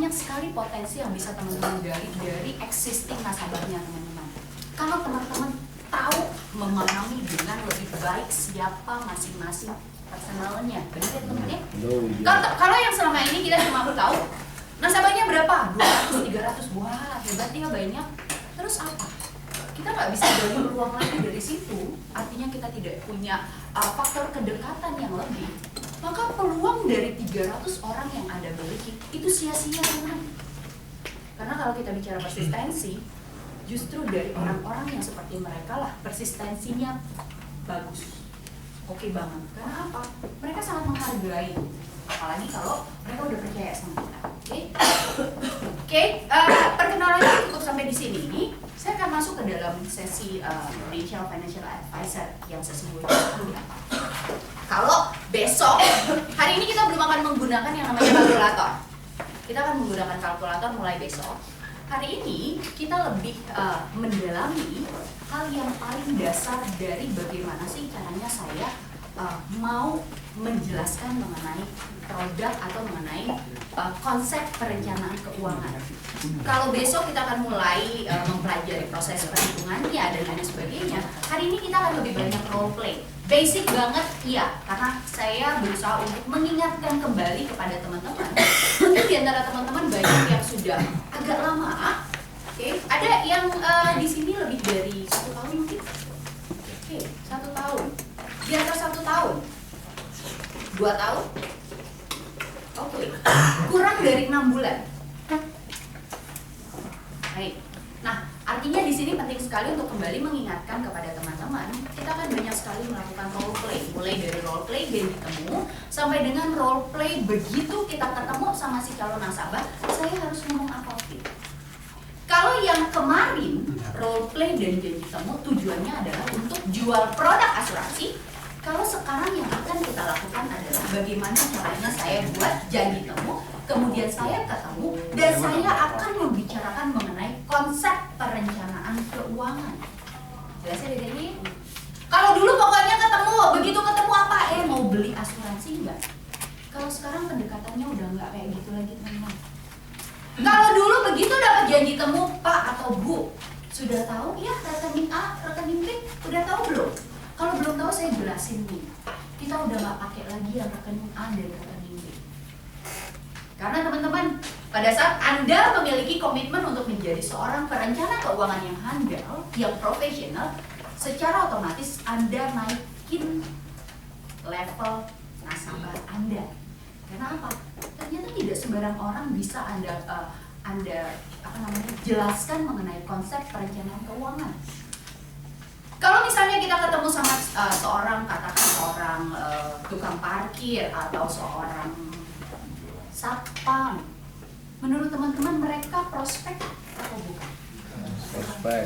banyak sekali potensi yang bisa teman-teman gali dari existing nasabahnya teman-teman. Kalau teman-teman tahu memahami dengan lebih baik siapa masing-masing personalnya, benar ya teman-teman ya? Kalau yang selama ini kita cuma tahu nasabahnya berapa, 200, 300, wah hebat ya banyak. Terus apa? Kita nggak bisa gali peluang lagi dari situ. Artinya kita tidak punya faktor kedekatan yang lebih. Maka peluang dari 300 orang yang Anda miliki itu sia-sia teman. Karena kalau kita bicara persistensi, justru dari orang-orang yang seperti mereka lah persistensinya bagus, oke banget. Karena apa? Mereka sangat menghargai, apalagi kalau mereka udah percaya sama kita. Oke, perkenalannya cukup sampai di sini. Saya akan masuk ke dalam sesi financial advisor yang sesungguhnya. Kalau besok, hari ini kita belum akan menggunakan yang namanya kalkulator. Kita akan menggunakan kalkulator mulai besok. Hari ini kita lebih mendalami hal yang paling dasar dari bagaimana sih caranya saya mau menjelaskan mengenai produk atau mengenai konsep perencanaan keuangan. Kalau besok kita akan mulai mempelajari proses perhitungannya dan lain sebagainya, hari ini kita akan lebih banyak role play. Basic banget, iya, karena saya berusaha untuk mengingatkan kembali kepada teman-teman. Mungkin di antara teman-teman banyak yang sudah agak lama, ada yang di sini lebih dari 1 tahun mungkin, 1 tahun, di atas 1 tahun, 2 tahun, kurang dari 6 bulan. Baik. Nah, artinya di sini penting sekali untuk kembali mengingatkan kepada teman-teman, kita akan banyak sekali melakukan role play, mulai dari role play janji temu sampai dengan role play begitu kita ketemu sama si calon nasabah, saya harus ngomong apa gitu. Kalau yang kemarin role play dan janji temu tujuannya adalah untuk jual produk asuransi, kalau sekarang yang akan kita lakukan adalah bagaimana caranya saya buat janji temu, kemudian saya ketemu dan saya akan membicarakan mengenai konsep perencanaan keuangan. Jelas ya ini? Kalau dulu pokoknya ketemu, begitu ketemu apa? Mau beli asuransi enggak? Kalau sekarang pendekatannya udah enggak kayak gitu lagi teman-teman. Kalau dulu begitu dapat janji temu Pak atau Bu, sudah tahu ya rekening A, rekening B, udah tahu belum? Kalau belum tahu saya jelasin nih. Kita udah nggak pakai lagi yang rekening A dan rekening B. Karena teman-teman, pada saat Anda memiliki komitmen untuk menjadi seorang perencana keuangan yang handal, yang profesional, secara otomatis Anda naikin level nasabah Anda. Karena apa? Ternyata tidak sembarang orang bisa Anda jelaskan mengenai konsep perencanaan keuangan. Kalau misalnya kita ketemu sama seorang tukang parkir atau seorang satpam, menurut teman-teman mereka prospek atau bukan? Prospek.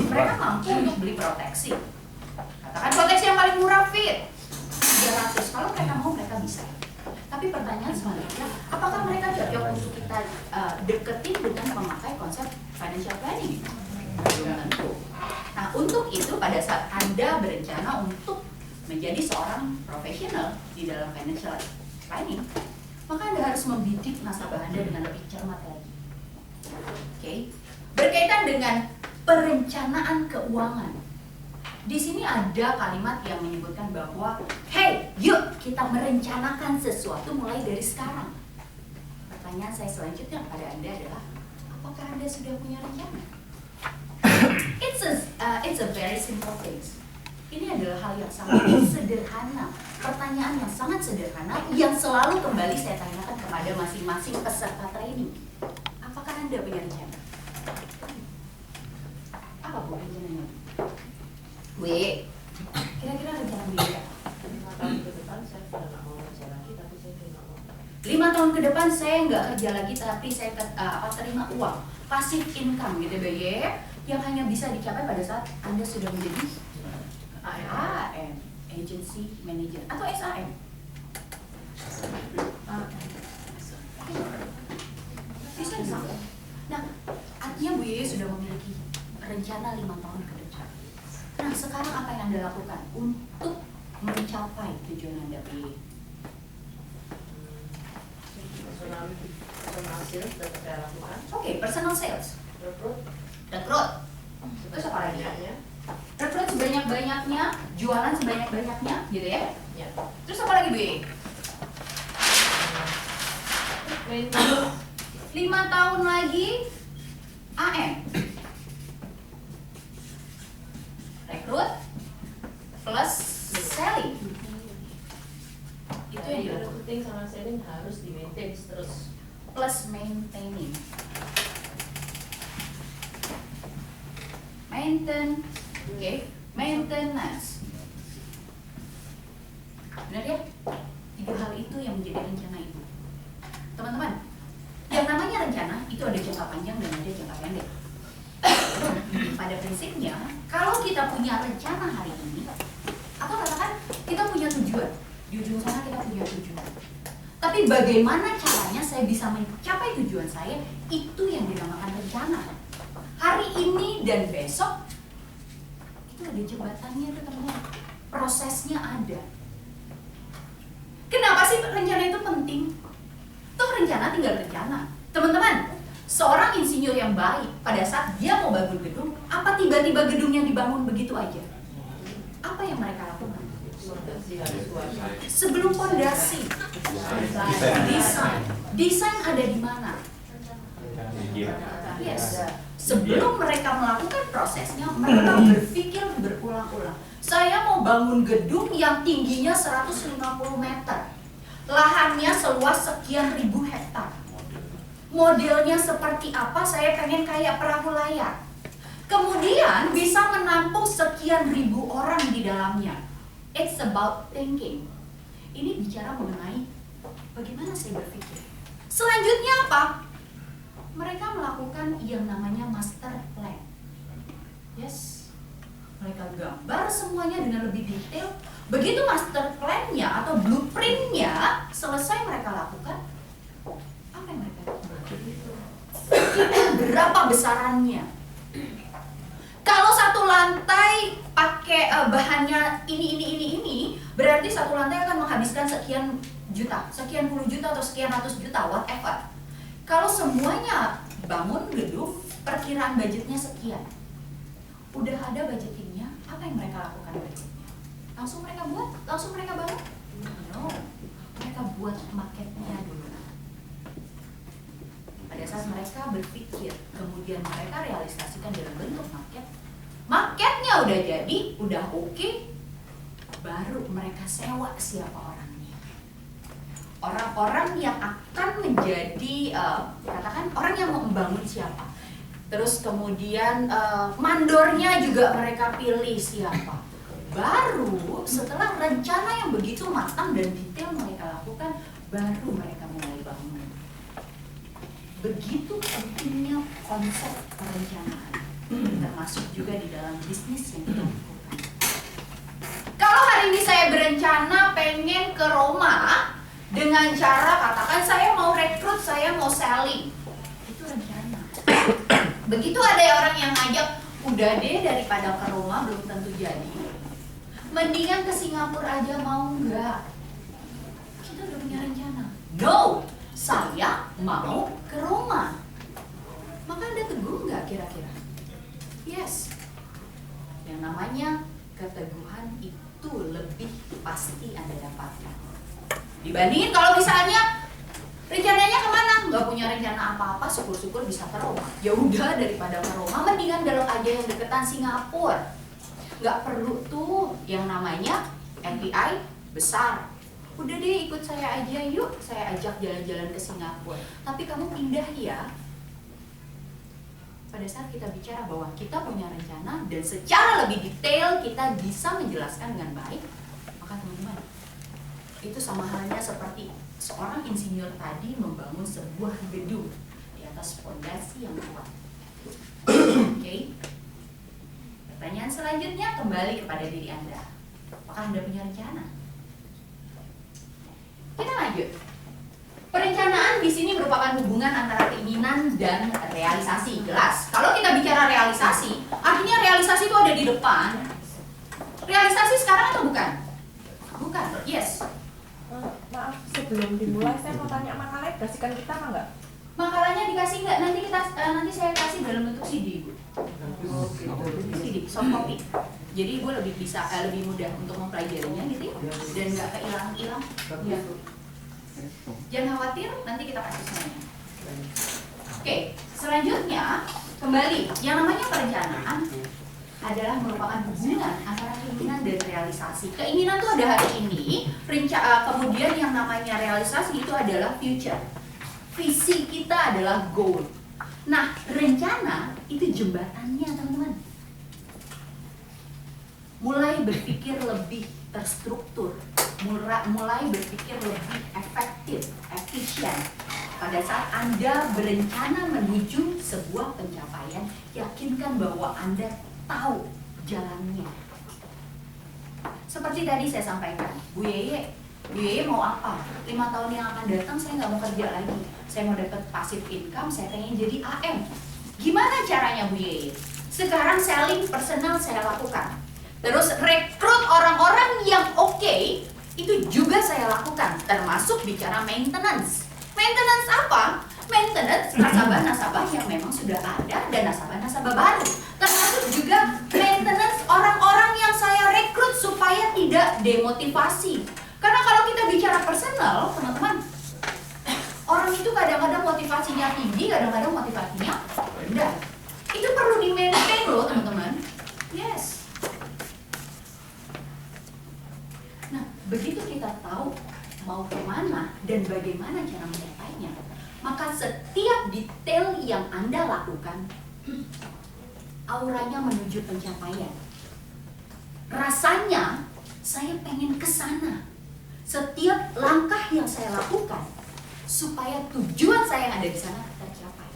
Mereka mampu untuk beli proteksi. Katakan proteksi yang paling murah fit 300. Kalau mereka mau mereka bisa. Tapi pertanyaan selanjutnya, apakah mereka cocok untuk kita deketin dengan memakai konsep financial planning? Belum tentu. Nah, untuk itu pada saat Anda berencana untuk menjadi seorang profesional di dalam financial planning, maka Anda harus membidik nasabah Anda dengan lebih cermat lagi. Berkaitan dengan perencanaan keuangan. Di sini ada kalimat yang menyebutkan bahwa, hey, yuk kita merencanakan sesuatu mulai dari sekarang. Pertanyaan saya selanjutnya kepada Anda adalah, apakah Anda sudah punya rencana? It's a very simple things. Ini adalah hal yang sangat sederhana, pertanyaan yang sangat sederhana yang selalu kembali saya tanyakan kepada masing-masing peserta training. Apakah Anda punya rencana? Apa Bu rencananya? Kira-kira rencana beli apa? 5 tahun ke depan saya sudah nggak mau kerja lagi, tapi saya terima uang. 5 tahun ke depan saya nggak kerja lagi, tapi saya terima uang, passive income gitu ya, yang hanya bisa dicapai pada saat Anda sudah menjadi AM, agency manager atau SAM. Bisa disangka. Nah, artinya Bu Yeye sudah memiliki rencana 5 tahun ke depan. Nah, sekarang apa yang Anda lakukan untuk mencapai tujuan Anda, Bu Yeye? sales tetap saya lakukan. Oke, personal sales. Rekrut Rekrut. Terus apa lagi? banyaknya. Rekrut sebanyak-banyaknya, jualan sebanyak-banyaknya, gitu ya. Ya. Terus apa lagi, Bu? Maintenance 5 tahun lagi AM. Rekrut plus selling. Itu yang dilakukan. recruiting sama selling harus di maintain terus. Plus maintaining. Maintenance. Benar ya? 3 hal itu yang menjadi rencana Ibu. Teman-teman, yang namanya rencana itu ada jangka panjang dan ada jangka pendek. Pada prinsipnya, kalau kita punya rencana hari ini, atau katakan kita punya tujuan, di ujung sana kita punya tujuan. Tapi bagaimana caranya saya bisa mencapai tujuan saya, itu yang dinamakan rencana. Hari ini dan besok, itu ada jembatannya tuh teman-teman. Prosesnya ada. Kenapa sih rencana itu penting? Toh rencana tinggal rencana. Teman-teman, seorang insinyur yang baik pada saat dia mau bangun gedung, apa tiba-tiba gedung yang dibangun begitu aja? Apa yang mereka lakukan? Fondasi harus kuat. Sebelum fondasi, desain ada di mana? Yes. Sebelum mereka melakukan prosesnya, mereka berpikir berulang-ulang. Saya mau bangun gedung yang tingginya 150 meter. Lahannya seluas sekian ribu hektar. Modelnya seperti apa? Saya pengen kayak perahu layar. Kemudian bisa menampung sekian ribu orang di dalamnya. It's about thinking. Ini bicara mengenai bagaimana saya berpikir. Selanjutnya apa? Mereka melakukan yang namanya master plan. Yes. Mereka gambar semuanya dengan lebih detail. Begitu master plan-nya atau blueprint-nya selesai mereka lakukan, apa yang mereka lakukan? Berapa besarannya? Kalau satu lantai pakai bahannya ini, berarti satu lantai akan menghabiskan sekian juta, sekian puluh juta atau sekian ratus juta, whatever. Kalau semuanya bangun gedung, perkiraan budgetnya sekian. Udah ada budgetingnya, apa yang mereka lakukan berikutnya? Langsung mereka buat? Langsung mereka bangun? No, mereka buat marketnya dulu. Pada saat mereka berpikir, kemudian mereka realisasikan dalam bentuk market. Marketnya udah jadi, udah oke, baru mereka sewa siapa orangnya. Orang-orang yang akan menjadi, katakan orang yang mau membangun siapa. Terus kemudian mandornya juga mereka pilih siapa. Baru setelah rencana yang begitu matang dan detail mereka lakukan, baru mereka mulai bangun. Begitu pentingnya konsep perencanaan, termasuk juga di dalam bisnis yang kita lakukan. Kalau hari ini saya berencana pengen ke Roma dengan cara katakan saya mau rekrut, saya mau selling, itu rencana. Begitu ada orang yang ngajak, udah deh daripada ke Roma belum tentu jadi, mendingan ke Singapura aja, mau nggak? Kita udah punya rencana. No, saya mau ke Roma. Maka Anda teguh nggak kira-kira? Yes. Yang namanya keteguhan itu lebih pasti Anda dapatkan. Dibandingin kalau misalnya rencananya kemana? Nggak punya rencana apa-apa, syukur-syukur bisa ke Roma. Ya udah, daripada ke Roma, mendingan belok aja yang deketan Singapura. Nggak perlu tuh yang namanya MPI besar. Udah deh ikut saya aja yuk, saya ajak jalan-jalan ke Singapura. Tapi kamu pindah ya. Pada saat kita bicara bahwa kita punya rencana dan secara lebih detail kita bisa menjelaskan dengan baik, maka teman-teman, itu sama halnya seperti seorang insinyur tadi membangun sebuah gedung di atas fondasi yang kuat. Oke. Pertanyaan selanjutnya kembali kepada diri Anda. Apakah Anda punya rencana? Kita lanjut. Perencanaan di sini merupakan hubungan antara keinginan dan realisasi. Jelas. Kalau kita bicara realisasi, artinya realisasi itu ada di depan. Realisasi sekarang atau bukan? Bukan. Yes. Maaf, sebelum dimulai saya mau tanya Mang Alek, kasihkan kita apa enggak? Makalahnya dikasih nggak? Nanti saya kasih dalam bentuk CD, Bu. CD, soft copy. Jadi Ibu lebih mudah untuk mempelajarinya gitu ya, dan nggak kehilang-hilang. Ya. Jangan khawatir, nanti kita kasih semuanya. Oke, selanjutnya kembali, yang namanya perencanaan adalah merupakan hubungan antara keinginan dan realisasi. Keinginan itu ada hari ini, kemudian yang namanya realisasi itu adalah future. Visi kita adalah goal. Nah, rencana itu jembatannya, teman-teman. Mulai berpikir lebih terstruktur, mulai berpikir lebih efektif, efisien. Pada saat Anda berencana menuju sebuah pencapaian, yakinkan bahwa Anda tahu jalannya. Seperti tadi saya sampaikan, Bu Yeye mau apa? 5 tahun yang akan datang saya nggak mau kerja lagi. Saya mau dapat passive income, saya pengen jadi AM. Gimana caranya Bu Yeye? Sekarang selling personal saya lakukan. Terus rekrut orang-orang yang oke, itu juga saya lakukan. Termasuk bicara maintenance. Maintenance apa? Maintenance nasabah-nasabah yang memang sudah ada dan nasabah-nasabah baru. Termasuk juga maintenance orang-orang yang saya rekrut supaya tidak demotivasi. Karena kalau kita bicara personal, teman-teman, orang itu kadang-kadang motivasinya tinggi, kadang-kadang motivasinya rendah. Itu perlu di-maintain loh, teman-teman. Yes. Nah, begitu kita tahu mau kemana dan bagaimana cara mencapainya, maka setiap detail yang Anda lakukan, auranya menuju pencapaian. Rasanya, saya pengen ke sana. Setiap langkah yang saya lakukan supaya tujuan saya yang ada di sana tercapai.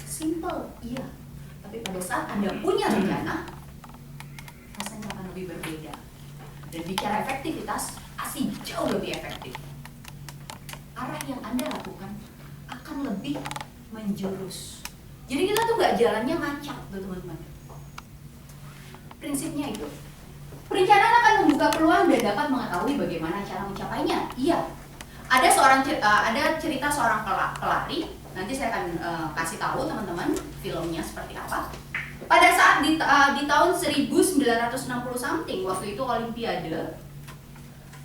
Simple, iya. Tapi pada saat Anda punya rencana, rasanya akan lebih berbeda. Dan bicara efektivitas, pasti jauh lebih efektif. Arah yang Anda lakukan akan lebih menjurus. Jadi kita tuh nggak jalannya ngacak tuh, teman-teman. Prinsipnya itu. Perencanaan akan membuka peluang dan dapat mengetahui bagaimana cara mencapainya. Iya, ada cerita seorang pelari. Nanti saya akan kasih tahu teman-teman filmnya seperti apa. Pada saat di tahun 1960 something, waktu itu Olimpiade,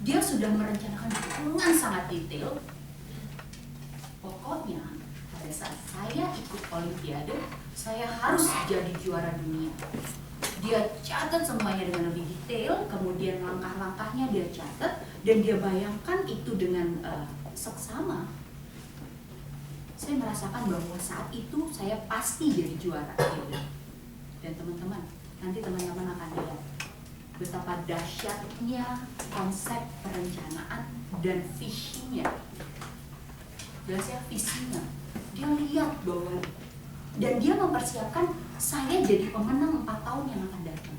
dia sudah merencanakan dengan sangat detail. Pokoknya pada saat saya ikut Olimpiade, saya harus jadi juara dunia. Dia catat semuanya dengan lebih detail, kemudian langkah-langkahnya dia catat, dan dia bayangkan itu dengan seksama. Saya merasakan bahwa saat itu saya pasti jadi juara. Dan teman-teman, nanti teman-teman akan lihat betapa dahsyatnya konsep perencanaan dan visinya. Jelas ya, visinya. Dia lihat bahwa, dan dia mempersiapkan saya jadi pemenang 4 tahun yang akan datang.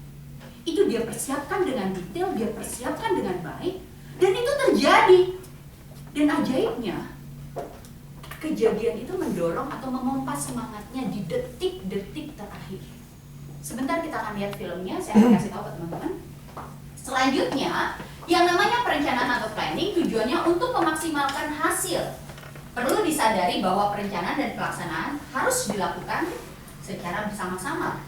Itu dia persiapkan dengan detail, dia persiapkan dengan baik, dan itu terjadi. Dan ajaibnya, kejadian itu mendorong atau memompa semangatnya di detik-detik terakhir. Sebentar kita akan lihat filmnya, saya akan kasih tahu ke teman-teman. Selanjutnya, yang namanya perencanaan atau planning tujuannya untuk memaksimalkan hasil. Perlu disadari bahwa perencanaan dan pelaksanaan harus dilakukan secara bersama-sama.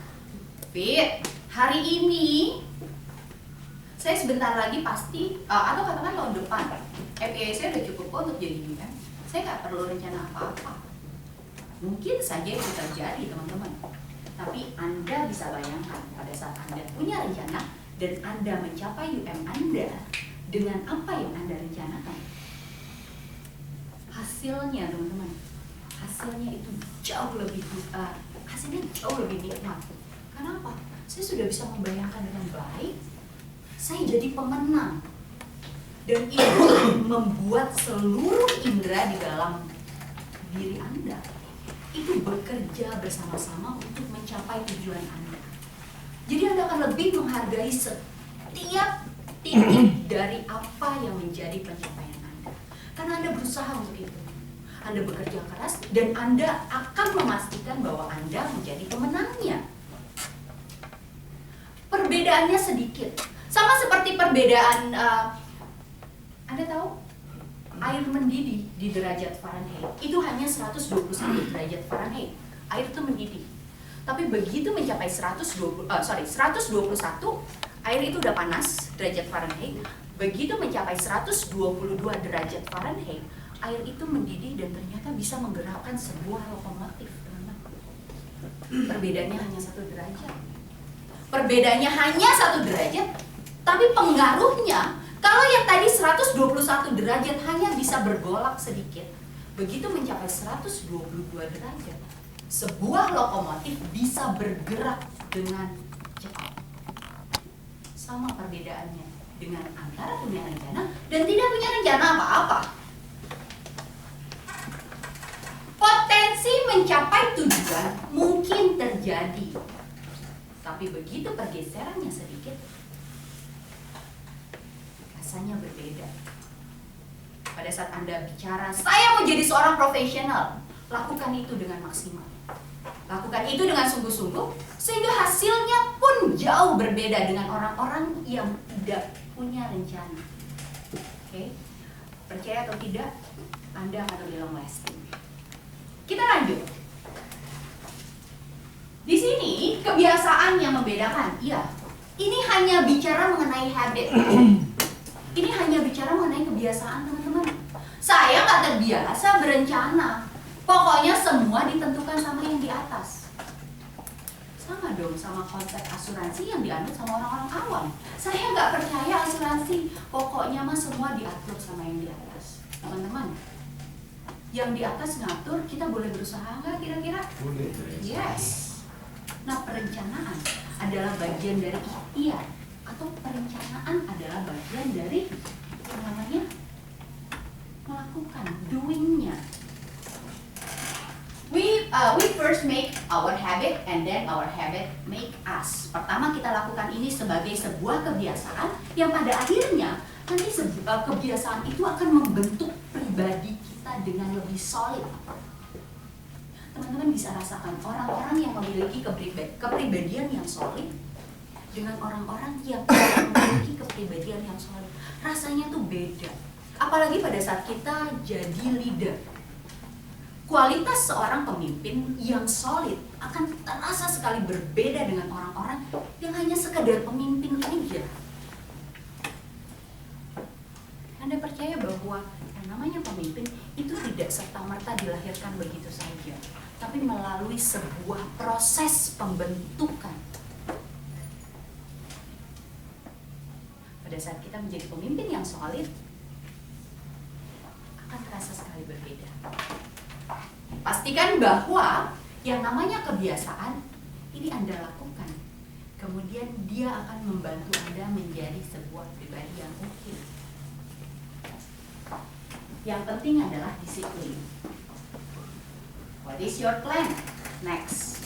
Fit, hari ini saya sebentar lagi pasti, atau katakan tahun depan, FPI saya udah cukup kok untuk jadi UM. Saya nggak perlu rencana apa-apa. Mungkin saja itu terjadi, teman-teman. Tapi Anda bisa bayangkan pada saat Anda punya rencana dan Anda mencapai UM Anda dengan apa yang Anda rencanakan. Hasilnya, teman-teman, hasilnya itu jauh lebih nikmat. Kenapa? Saya sudah bisa membayangkan dengan baik, saya jadi pemenang. Dan itu membuat seluruh indera di dalam diri Anda itu bekerja bersama-sama untuk mencapai tujuan Anda. Jadi Anda akan lebih menghargai setiap titik dari apa yang menjadi pencapaian Anda. Karena Anda berusaha untuk itu. Anda bekerja keras dan Anda akan memastikan bahwa Anda menjadi pemenangnya. Perbedaannya sedikit. Sama seperti perbedaan, Anda tahu? air mendidih di derajat Fahrenheit itu hanya 121 derajat Fahrenheit. Air itu mendidih. Tapi begitu mencapai 121, air itu udah panas derajat Fahrenheit. Begitu mencapai 122 derajat Fahrenheit, air itu mendidih dan ternyata bisa menggerakkan sebuah lokomotif, teman-teman. Perbedaannya hanya 1 derajat. Perbedaannya hanya 1 derajat, tapi pengaruhnya kalau yang tadi 121 derajat hanya bisa bergolak sedikit. Begitu mencapai 122 derajat, sebuah lokomotif bisa bergerak dengan cepat. Sama perbedaannya dengan antara punya rencana dan tidak punya rencana apa-apa. Potensi mencapai tujuan mungkin terjadi, tapi begitu pergeserannya sedikit, rasanya berbeda. Pada saat Anda bicara, saya mau jadi seorang profesional, lakukan itu dengan maksimal. Lakukan itu dengan sungguh-sungguh, sehingga hasilnya pun jauh berbeda dengan orang-orang yang tidak punya rencana. Oke? Percaya atau tidak, Anda akan lebih long lasting. Kita lanjut. Di sini kebiasaan yang membedakan. Iya, ini hanya bicara mengenai habit. Ini hanya bicara mengenai kebiasaan, teman-teman. Saya nggak terbiasa berencana. Pokoknya semua ditentukan sama yang di atas. Sama dong sama konsep asuransi yang dianut sama orang-orang awam. Saya nggak percaya asuransi. Pokoknya mah semua diatur sama yang di atas. Teman-teman, yang di atas ngatur, kita boleh berusaha nggak kira-kira? Boleh. Yes. Nah, perencanaan adalah bagian dari ikhtiar, atau perencanaan adalah bagian dari yang namanya melakukan, doing-nya. We first make our habit and then our habit make us. Pertama kita lakukan ini sebagai sebuah kebiasaan yang pada akhirnya nanti kebiasaan itu akan membentuk pribadi kita dengan lebih solid. Teman-teman bisa rasakan orang-orang yang memiliki kepribadian yang solid dengan orang-orang yang tidak memiliki kepribadian yang solid. Rasanya tuh beda. Apalagi pada saat kita jadi leader. Kualitas seorang pemimpin yang solid akan terasa sekali berbeda dengan orang-orang yang hanya sekedar pemimpin aja. Anda percaya bahwa yang namanya pemimpin itu tidak serta-merta dilahirkan begitu saja, tapi melalui sebuah proses pembentukan. Pada saat kita menjadi pemimpin yang solid, akan terasa sekali berbeda. Pastikan bahwa yang namanya kebiasaan ini Anda lakukan. Kemudian dia akan membantu Anda menjadi sebuah pribadi yang oke. Yang penting adalah disiplin. What is your plan? Next.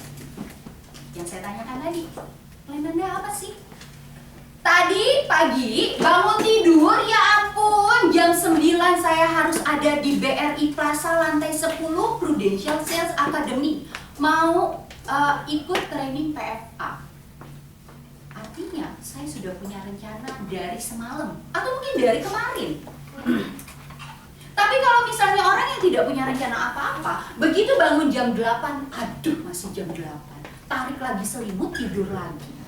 Yang saya tanyakan tadi, plan Anda apa sih? Tadi pagi bangun tidur, ya ampun, jam 9 saya harus ada di BRI Plaza lantai 10 Prudential Sales Academy. Mau ikut training PFA. Artinya saya sudah punya rencana dari semalam atau mungkin dari kemarin. Tapi kalau misalnya orang yang tidak punya rencana apa-apa, begitu bangun jam 8, aduh masih jam 8, tarik lagi selimut, tidur lagi.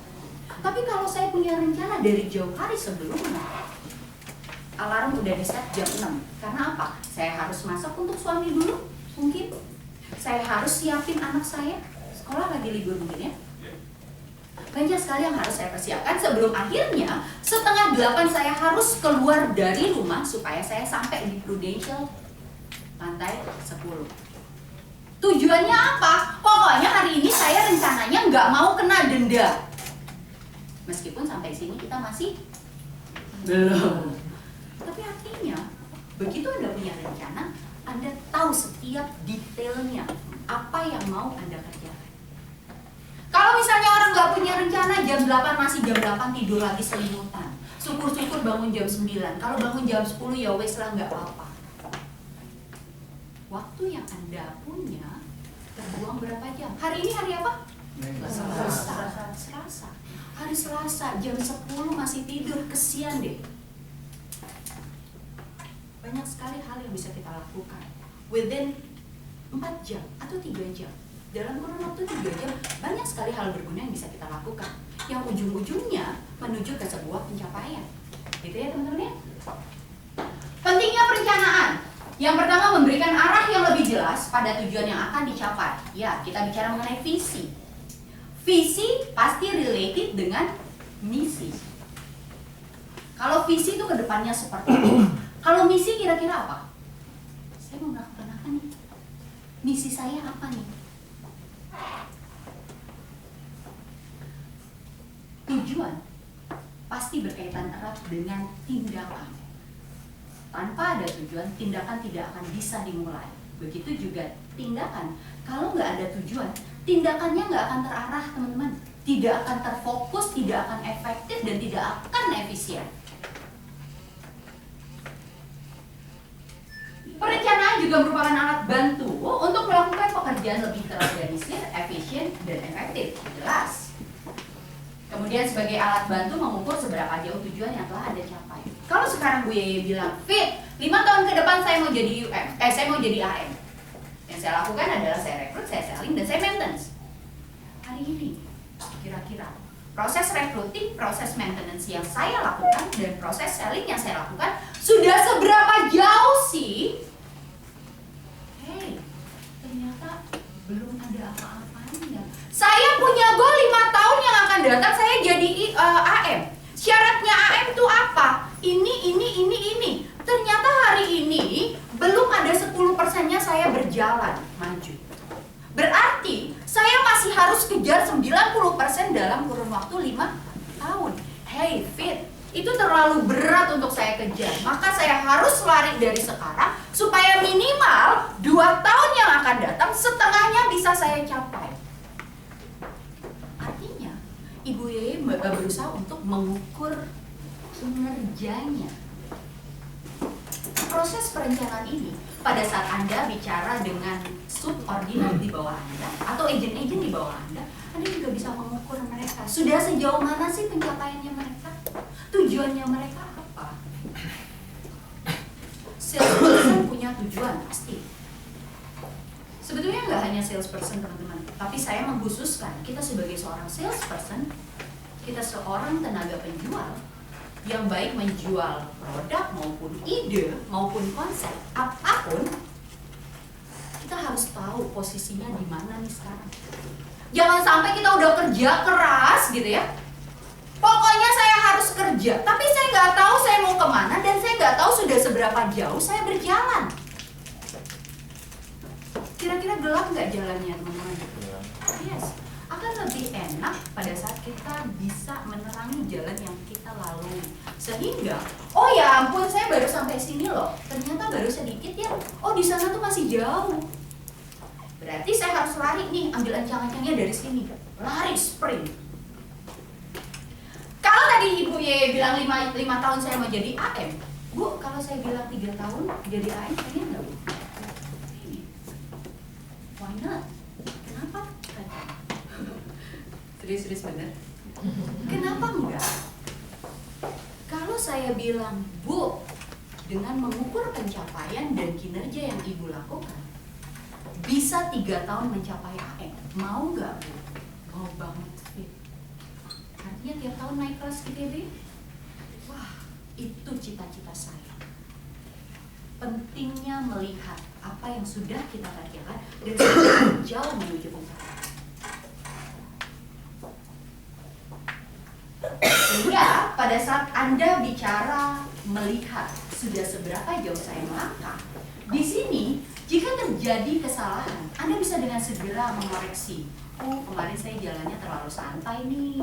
Tapi kalau saya punya rencana dari jauh hari sebelumnya, alarm udah di-set jam 6. Karena apa? Saya harus masak untuk suami dulu, mungkin. Saya harus siapin anak saya, sekolah lagi libur mungkin ya. Banyak sekali yang harus saya persiapkan sebelum akhirnya setengah 8 saya harus keluar dari rumah supaya saya sampai di Prudential lantai 10. Tujuannya apa? Pokoknya hari ini saya rencananya nggak mau kena denda. Meskipun sampai sini kita masih belum. Tapi artinya, begitu Anda punya rencana, Anda tahu setiap detailnya apa yang mau Anda kerjakan. Kalau misalnya orang nggak punya rencana, jam 8 masih jam 8 tidur lagi selimutan. Syukur-syukur bangun jam 9. Kalau bangun jam 10 ya wes lah, nggak apa-apa. Waktu yang Anda punya terbuang berapa jam? Hari ini hari apa? Selasa. Hari Selasa jam 10 masih tidur, kesian deh. banyak sekali hal yang bisa kita lakukan within 4 jam atau 3 jam. Dalam kurun waktu 3 jam, banyak sekali hal berguna yang bisa kita lakukan, yang ujung-ujungnya menuju ke sebuah pencapaian. Gitu ya teman-teman ya. Pentingnya perencanaan. Yang pertama, memberikan arah yang lebih jelas pada tujuan yang akan dicapai. Ya, kita bicara mengenai visi. Visi pasti related dengan misi. Kalau visi itu kedepannya seperti apa? Kalau misi kira-kira apa? Saya mau melakukan apa nih? Misi saya apa nih? Tujuan pasti berkaitan erat dengan tindakan. Tanpa ada tujuan, tindakan tidak akan bisa dimulai. Begitu juga tindakan. Kalau nggak ada tujuan, tindakannya nggak akan terarah, teman-teman. Tidak akan terfokus, tidak akan efektif, dan tidak akan efisien. Perencanaan juga merupakan alat bantu untuk melakukan pekerjaan lebih terorganisir, efisien, dan efektif. Jelas. Kemudian sebagai alat bantu mengukur seberapa jauh tujuan yang telah Anda capai. Kalau sekarang Bu Yeye bilang, Fit, 5 tahun ke depan saya mau jadi UM, saya mau jadi AM. Yang saya lakukan adalah saya rekrut, saya selling, dan saya maintenance. Hari ini, kira-kira proses recruiting, proses maintenance yang saya lakukan, dan proses selling yang saya lakukan sudah seberapa jauh sih? Hey, ternyata belum ada apa-apanya. Saya punya goal 5 tahun yang akan datang saya jadi AM. Syaratnya AM itu apa? Ini. Ternyata hari ini belum ada 10%-nya saya berjalan maju. Berarti saya masih harus kejar 90% dalam kurun waktu 5 tahun. Hey, Fit, itu terlalu berat untuk saya kejar. Maka saya harus lari dari sekarang supaya minimal 2 tahun yang akan datang setengahnya bisa saya capai. Artinya, Ibu Yeye berusaha untuk mengukur kinerjanya. Proses perencanaan ini, pada saat Anda bicara dengan subordinat di bawah Anda atau agen-agen di bawah Anda juga bisa mengukur mereka. Sudah sejauh mana sih pencapaiannya mereka? Tujuannya mereka apa? Salesperson punya tujuan pasti. Sebetulnya nggak hanya salesperson, teman-teman, tapi saya mengkhususkan kita sebagai seorang salesperson, kita seorang tenaga penjual yang baik menjual produk maupun ide maupun konsep apapun, kita harus tahu posisinya di mana nih sekarang. Jangan sampai kita udah kerja keras gitu ya, pokoknya saya harus kerja, tapi saya nggak tahu saya mau kemana dan saya nggak tahu sudah seberapa jauh saya berjalan. Kira-kira gelap nggak jalannya, teman-teman? Yes. Akan lebih enak pada saat kita bisa menerangi jalan yang kita lalui. Sehingga, oh ya ampun, saya baru sampai sini loh. Ternyata baru sedikit ya. Oh, di sana tuh masih jauh. Berarti saya harus lari nih, ambil ancang-ancangnya dari sini. Lari sprint. Kalau tadi Ibu Yeye bilang 5 tahun saya mau jadi AM, Bu, kalau saya bilang 3 tahun jadi AM, pengen nggak Bu? Why not? Kenapa? Serius bener? Kenapa enggak? Kalau saya bilang, Bu, dengan mengukur pencapaian dan kinerja yang Ibu lakukan, bisa 3 tahun mencapai AM, mau nggak Bu? Mau banget, Fit. Artinya tiap tahun naik kelas ITB? Wah, itu cita-cita saya. Pentingnya melihat apa yang sudah kita kerjakan dan sudah jauh menuju pencapaian. Sehingga pada saat Anda bicara melihat sudah seberapa jauh saya melangkah, di sini jika terjadi kesalahan, Anda bisa dengan segera mengoreksi. Oh, kemarin saya jalannya terlalu santai nih,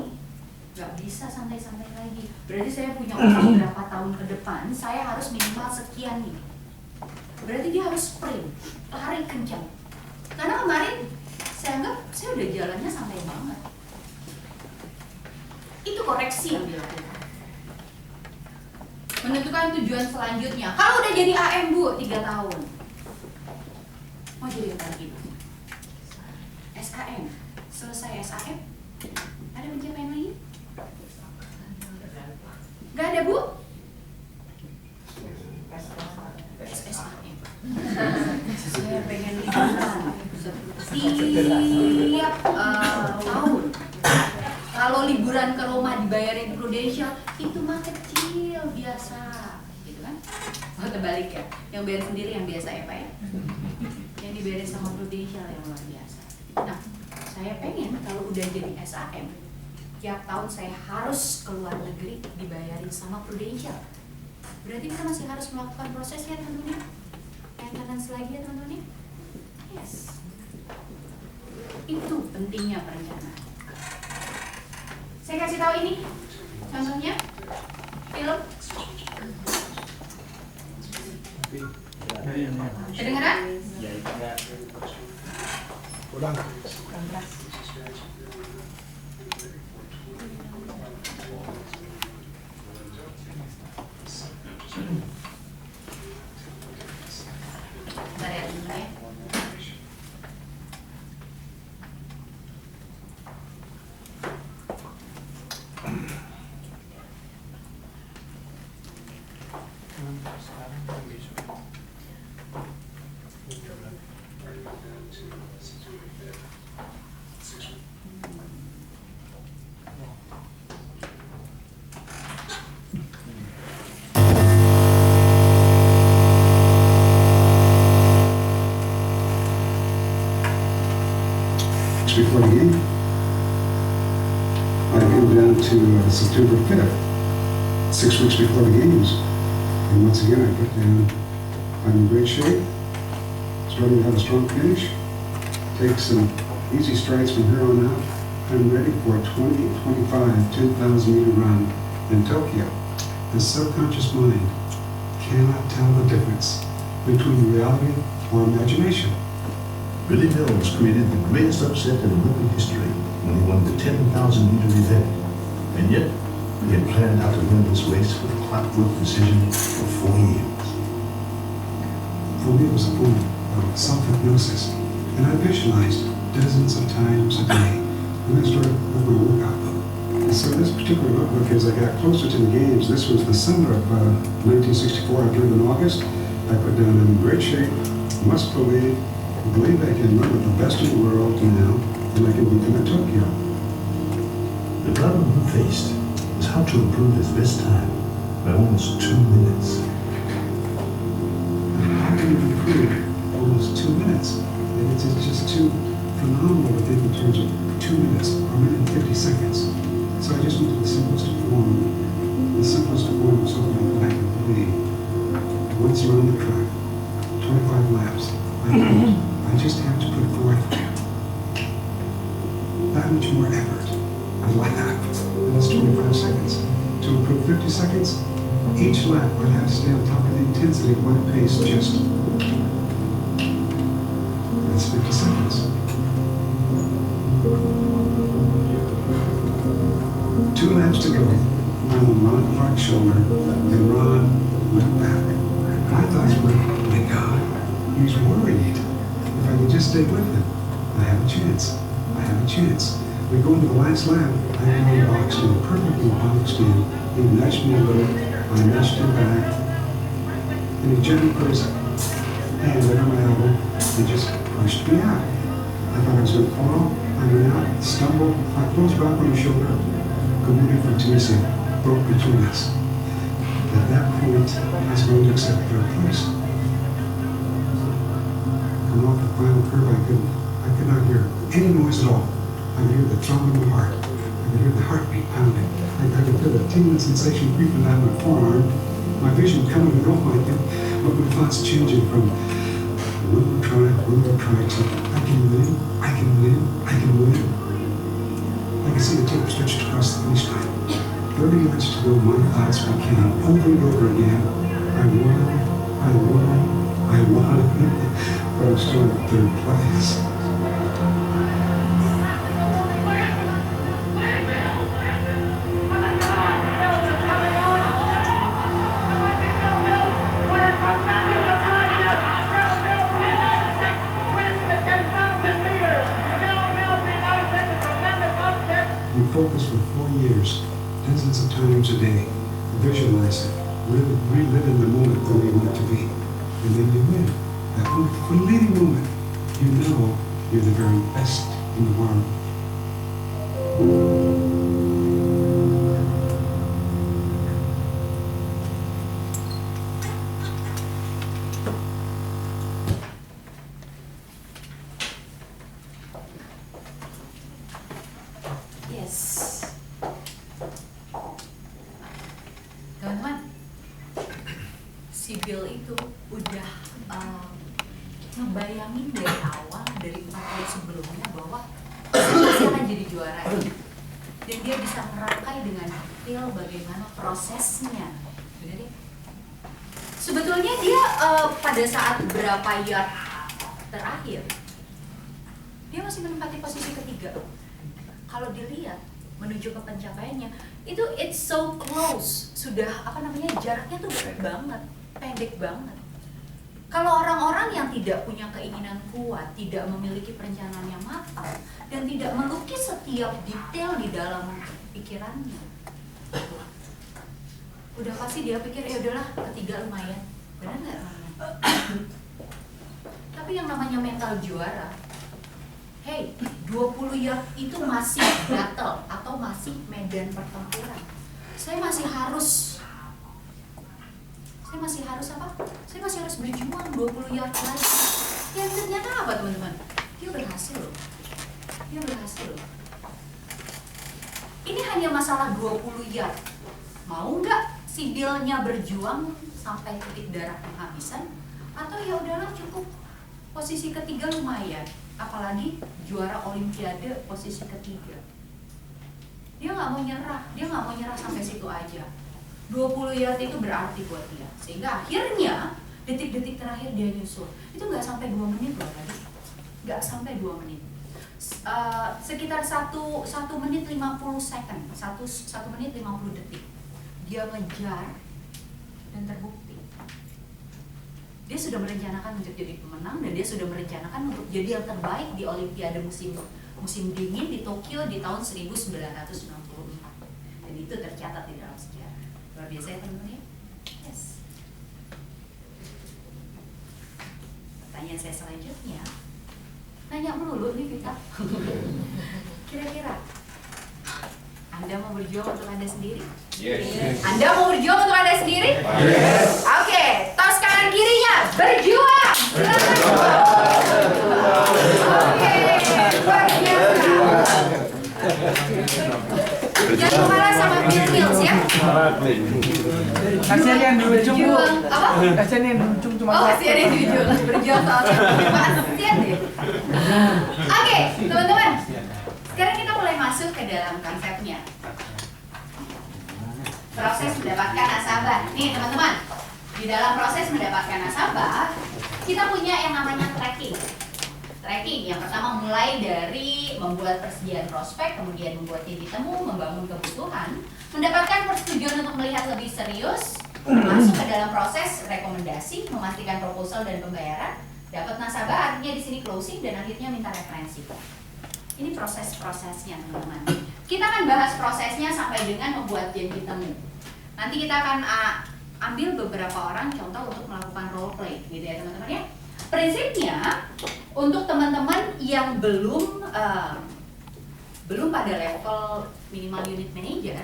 nggak bisa santai-santai lagi. Berarti saya punya utang berapa tahun ke depan, saya harus minimal sekian nih. Berarti dia harus sprint, lari kencang. Karena kemarin saya anggap saya udah jalannya santai banget. Itu koreksi yang dilakukan. Menentukan tujuan selanjutnya. Kalau udah jadi AM Bu, 3 tahun. Mau jadi apa lagi? SAM. Selesai SAM, ada pencapaian lagi? Gak ada Bu? Setiap tahun kalau liburan ke Roma dibayarin Prudential itu mah kecil biasa, gitu kan? Oh terbalik ya, yang bayar sendiri yang biasa ya Pak ya? Yang dibayarin sama Prudential yang luar biasa. Nah, saya pengen kalau udah jadi SAM, tiap tahun saya harus ke luar negeri dibayarin sama Prudential. Berarti kita masih harus melakukan proses ya teman-teman? Maintenance lagi ya teman-teman? Yes. Itu pentingnya perencanaan. Saya kasih tahu ini contohnya film. Kedengeran? Ulang. Bentar ya teman-teman ya. Sekarang kan besok. Before the game, I came down to September 5th, 6 weeks before the games. And once again, I put down, I'm in great shape, starting to have a strong finish, take some easy strides from here on out. I'm ready for a 2025 10,000 meter run in Tokyo. The subconscious mind cannot tell the difference between reality or imagination. Billy Mills created the greatest upset in Olympic history when he won the 10,000 meter event. And yet, he had planned how to win this race with clockwork precision for 4 years. For me, it was a form of self-hypnosis, and I visualized dozens of times a day. And I started with my workout book. And so this particular notebook, as I got closer to the games, this was the summer of 1964, I turned in August. I put down I'm in great shape, must believe I can run with the best in the world now, and I can beat them at Tokyo. The problem he faced was how to improve his best time by almost 2 minutes. How can you improve almost 2 minutes? And it's just too phenomenal to think in terms of 2 minutes or a minute and 50 seconds. So I just went to the simplest form of something that I can believe. Once around the track, 25 laps, I just have to put forth that much more effort. I like that. And it's 25 seconds. To improve 50 seconds, each lap I'd have to stay on top of the intensity of my pace just. That's 50 seconds. 2 laps to go. I'm on Ron Clark's shoulder, and Ron looked back. And I thought, oh my God, he's worried. If I could just stay with him, I have a chance. I have a chance. We go into the last lap, I had him boxed in, perfectly boxed in. He nudged me a little, I nudged him back, and he gently put his hand under my elbow and just pushed me out. I thought I was going to fall, I went out, stumbled, I closed back on his shoulder. Community from Tunisia broke between us. At that point, I was going to accept third place. Coming off the final curve, I could not hear any noise at all. I could hear the throbbing of my heart. I could hear the heartbeat pounding. I could feel the tingling sensation creeping down my forearm. My vision coming and going, but my thoughts changing from one more try to I can win, I can win, I can win. I can see the tape stretched across the finish line. 30 yards to go, my thoughts became over and over again. I won, I won, I won. But I'm still in third place. You focus for 4 years, dozens of times a day, visualize it, relive in the moment where you want to be, and then you win. That fleeting moment, you know You're the very best in the world. Yes. Teman-teman, si Bill itu udah ngebayangin dari awal, dari 4 tahun sebelumnya bahwa pasti akan jadi juara. Dan dia bisa merangkai dengan detail bagaimana prosesnya. Bener ya? Sebetulnya dia pada saat berapa yard terakhir, dia masih menempati posisi ketiga. Kalau dilihat menuju ke pencapaiannya, itu it's so close, sudah jaraknya tuh deket banget, pendek banget. Kalau orang-orang yang tidak punya keinginan kuat, tidak memiliki perencanaan yang matang, dan tidak melukis setiap detail di dalam pikirannya, udah pasti dia pikir ya udahlah ketiga lumayan, benar nggak teman-teman? Tapi yang namanya mental juara, hey, 20 yard itu masih battle atau masih medan pertempuran. Saya masih harus apa? Saya masih harus berjuang 20 yard lagi. Dan ternyata apa teman-teman? Dia berhasil loh. Dia berhasil loh. Ini hanya masalah 20 yard. Mau nggak si Bill-nya berjuang sampai titik darah penghabisan? Atau ya udahlah cukup posisi ketiga lumayan. Apalagi juara olimpiade posisi ketiga. Dia nggak mau nyerah sampai situ aja. 20 yard itu berarti buat dia. Sehingga akhirnya detik-detik terakhir dia nyusul. Itu nggak sampai 2 menit loh tadi. Nggak sampai 2 menit. Sekitar 1 menit 50 second. 1 menit 50 detik. Dia ngejar dan terbukti. Dia sudah merencanakan untuk jadi pemenang dan dia sudah merencanakan untuk jadi yang terbaik di Olimpiade musim dingin di Tokyo di tahun 1964. Dan itu tercatat di dalam sejarah. Luar biasa ya teman-teman ya? Yes. Pertanyaan saya selanjutnya, nanya melulu nih Vita. Kira-kira Anda mau berjuang untuk Anda sendiri? Yes. Anda mau berjuang untuk Anda sendiri? Yes. Oke, tos kanan kirinya berjuang. Oke, luar biasa. Jangan kalah sama Bill Mills ya. Kasihan yang di ujung bu. Berjuang apa? Kasihan yang di ujung cuma Oh, satu. kasihan yang di ujung. Berjuang soal kasihan deh. Oke, teman-teman. Sekarang kita mulai masuk ke dalam konsepnya. Proses mendapatkan nasabah. Nih teman-teman, di dalam proses mendapatkan nasabah, kita punya yang namanya tracking. Tracking yang pertama mulai dari membuat persediaan prospek, kemudian membuat titik temu, membangun kebutuhan, mendapatkan persetujuan untuk melihat lebih serius, masuk ke dalam proses rekomendasi, memastikan proposal dan pembayaran, dapat nasabah, artinya di sini closing dan akhirnya minta referensi. Ini proses-prosesnya teman-teman. Kita akan bahas prosesnya sampai dengan membuat janji temu. Nanti kita akan ambil beberapa orang contoh untuk melakukan role play, gitu ya teman-teman ya. Prinsipnya untuk teman-teman yang belum pada level minimal unit manager,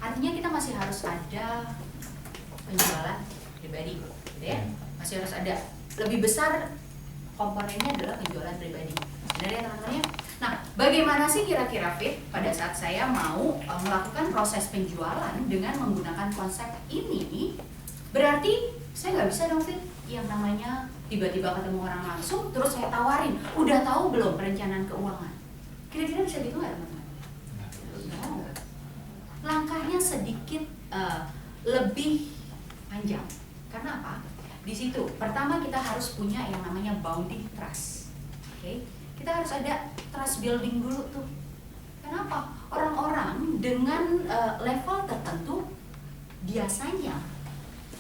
artinya kita masih harus ada penjualan pribadi, gitu ya. Masih harus ada. Lebih besar komponennya adalah penjualan pribadi. Benar ya teman-teman ya? Nah, bagaimana sih kira-kira Fit pada saat saya mau melakukan proses penjualan dengan menggunakan konsep ini? Berarti saya nggak bisa dong Fit yang namanya tiba-tiba ketemu orang langsung terus saya tawarin, udah tahu belum perencanaan keuangan? Kira-kira bisa gitu nggak teman-teman? No. Langkahnya sedikit lebih panjang. Karena apa? Di situ pertama kita harus punya yang namanya bounding trust. Oke? Kita harus ada trust building dulu tuh. Kenapa? Orang-orang dengan level tertentu biasanya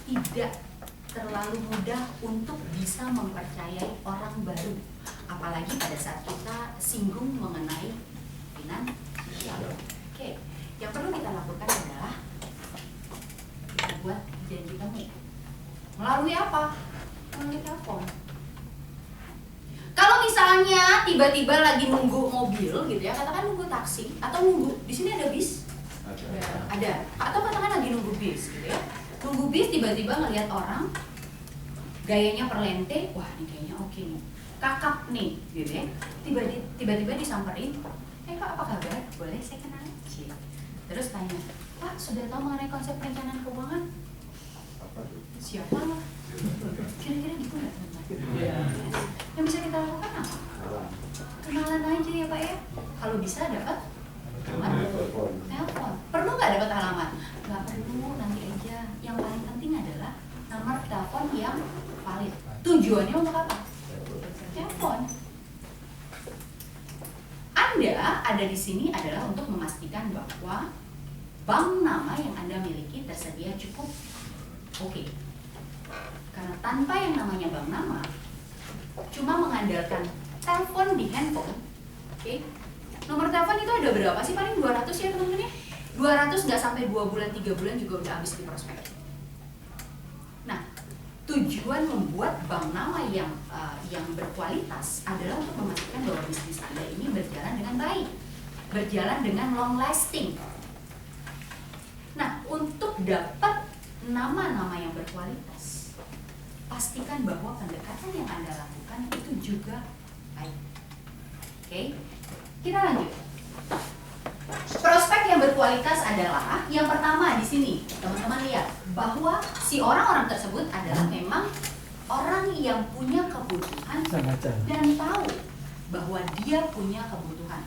tidak terlalu mudah untuk bisa mempercayai orang baru. Apalagi pada saat kita singgung mengenai finansial. Oke, yang perlu kita lakukan adalah kita buat janji temu. Melalui apa? Melalui telepon. Kalau misalnya misalnya tiba-tiba lagi nunggu mobil gitu ya, katakan nunggu taksi atau nunggu di sini ada bis, ada, atau katakan lagi nunggu bis gitu ya, nunggu bis tiba-tiba ngelihat orang gayanya perlente, wah ini kayaknya oke nih, kakap nih gitu ya, tiba-tiba disamperin, Kak apa kabar, boleh saya kenal? Terus tanya, Pak sudah tahu mengenai konsep perencanaan keuangan? Siapa? Kira-kira gitu nggak teman-teman? Yang bisa kita lakukan apa? Kenalan aja ya Pak ya. Kalau bisa dapat telepon. Perlu nggak dapat alamat? Nggak perlu, nanti aja. Yang paling penting adalah nomor telepon yang valid. Tujuannya untuk apa? Telepon. Anda ada di sini adalah untuk memastikan bahwa bank nama yang Anda miliki tersedia cukup oke. Karena tanpa yang namanya bank nama, cuma mengandalkan telepon di handphone, oke? Nomor telepon itu ada berapa sih? Paling 200 ya teman-teman ya? 200 nggak sampai 2 bulan, 3 bulan juga udah habis di prospek. Nah, tujuan membuat bank nama yang berkualitas adalah untuk memastikan bahwa bisnis Anda ini berjalan dengan baik, berjalan dengan long lasting. Nah, untuk dapat nama-nama yang berkualitas, pastikan bahwa pendekatan yang Anda lakukan itu juga baik. Oke, kita lanjut. Prospek yang berkualitas adalah yang pertama di sini, teman-teman lihat bahwa si orang-orang tersebut adalah memang orang yang punya kebutuhan dan tahu bahwa dia punya kebutuhan.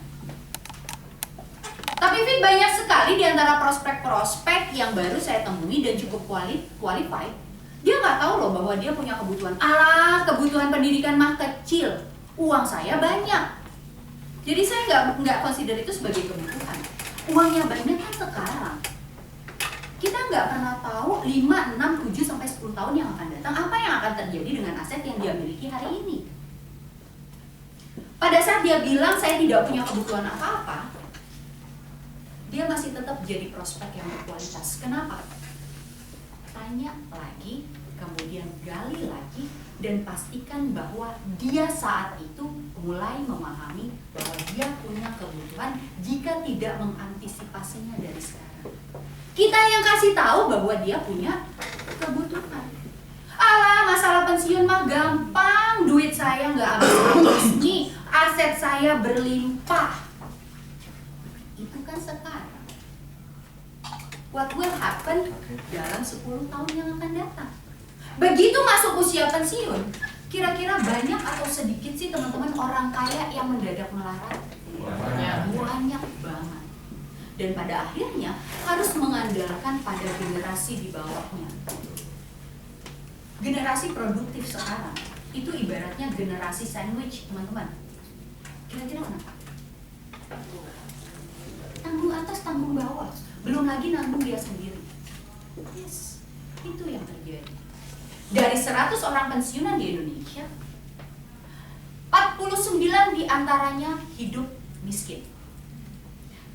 Tapi Fit, banyak sekali di antara prospek-prospek yang baru saya temui dan cukup qualified, dia nggak tahu loh bahwa dia punya kebutuhan. Kebutuhan pendidikan mah kecil, uang saya banyak. Jadi saya nggak consider itu sebagai kebutuhan. Uangnya banyak kan sekarang. Kita nggak pernah tahu 5, 6, 7, sampai 10 tahun yang akan datang, apa yang akan terjadi dengan aset yang dia miliki hari ini. Pada saat dia bilang saya tidak punya kebutuhan apa-apa, dia masih tetap jadi prospek yang berkualitas. Kenapa? Tanya lagi, kemudian gali lagi, dan pastikan bahwa dia saat itu mulai memahami bahwa dia punya kebutuhan jika tidak mengantisipasinya dari sekarang. Kita yang kasih tahu bahwa dia punya kebutuhan. Masalah pensiun mah gampang, duit saya nggak habis-habis nih, aset saya berlimpah. Itu kan sekarang. What will happen dalam 10 tahun yang akan datang? Begitu masuk usia pensiun, kira-kira banyak atau sedikit sih teman-teman orang kaya yang mendadak melarat? Banyak banget. Dan pada akhirnya harus mengandalkan pada generasi di bawahnya. Generasi produktif sekarang itu ibaratnya generasi sandwich, teman-teman. Kira-kira kenapa? Tanggung atas, tanggung bawah. Belum lagi nanggung dia sendiri. Yes, itu yang terjadi. Dari 100 orang pensiunan di Indonesia, 49 diantaranya hidup miskin.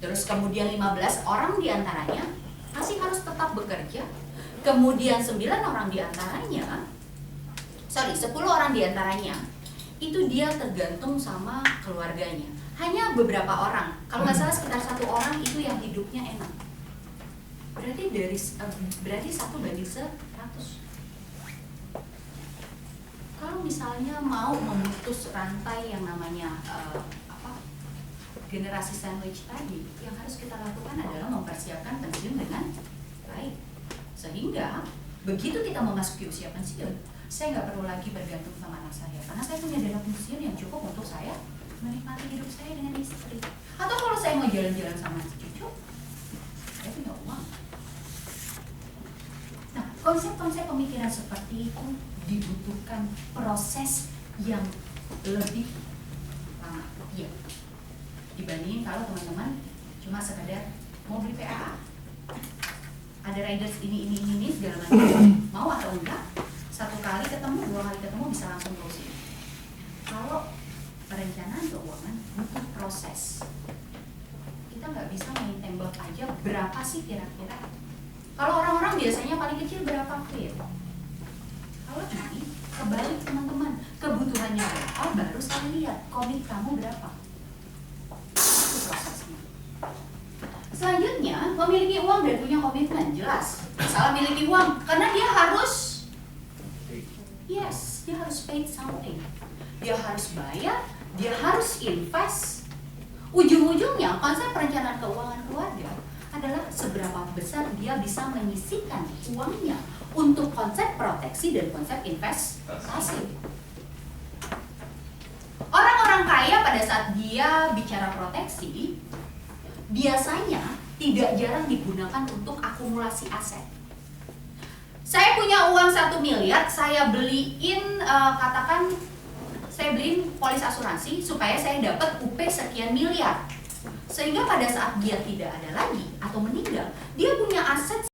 Terus kemudian 15 orang diantaranya masih harus tetap bekerja. Kemudian 10 orang diantaranya itu dia tergantung sama keluarganya. Hanya beberapa orang, kalau nggak salah sekitar 1 orang itu yang hidupnya enak. Berarti 1/100. Kalau misalnya mau memutus rantai yang namanya generasi sandwich tadi, yang harus kita lakukan adalah mempersiapkan pensiun dengan baik. Sehingga begitu kita memasuki usia pensiun, saya nggak perlu lagi bergantung sama anak saya, karena saya punya dana pensiun yang cukup untuk saya menikmati hidup saya dengan istri. Atau kalau saya mau jalan-jalan sama cucu, saya punya uang. Nah, konsep-konsep pemikiran seperti itu dibutuhkan proses yang lebih lama. Iya. Dibandingin kalau teman-teman cuma sekedar mau beli PAA, ada riders ini segala macam, mau atau enggak, 1 kali ketemu, 2 kali ketemu bisa langsung closing. Kalau perencanaan keuangan butuh proses. Kita nggak bisa main tembak aja berapa sih kira-kira. Kalau orang-orang biasanya paling kecil berapa fit. Kalau ini kebalik teman-teman, kebutuhannya berapa, baru saya lihat komit kamu berapa. Itu prosesnya. Selanjutnya, memiliki uang dan punya komitmen, jelas. Salah memiliki uang, karena dia harus, yes, dia harus pay something. Dia harus bayar, dia harus invest. Ujung-ujungnya, konsep perencanaan keuangan keluarga adalah seberapa besar dia bisa menyisihkan uangnya untuk konsep proteksi dan konsep investasi. Orang-orang kaya pada saat dia bicara proteksi, biasanya tidak jarang digunakan untuk akumulasi aset. Saya punya uang 1 miliar, saya beliin katakan saya beliin polis asuransi supaya saya dapat UP sekian miliar. Sehingga pada saat dia tidak ada lagi atau meninggal, dia punya aset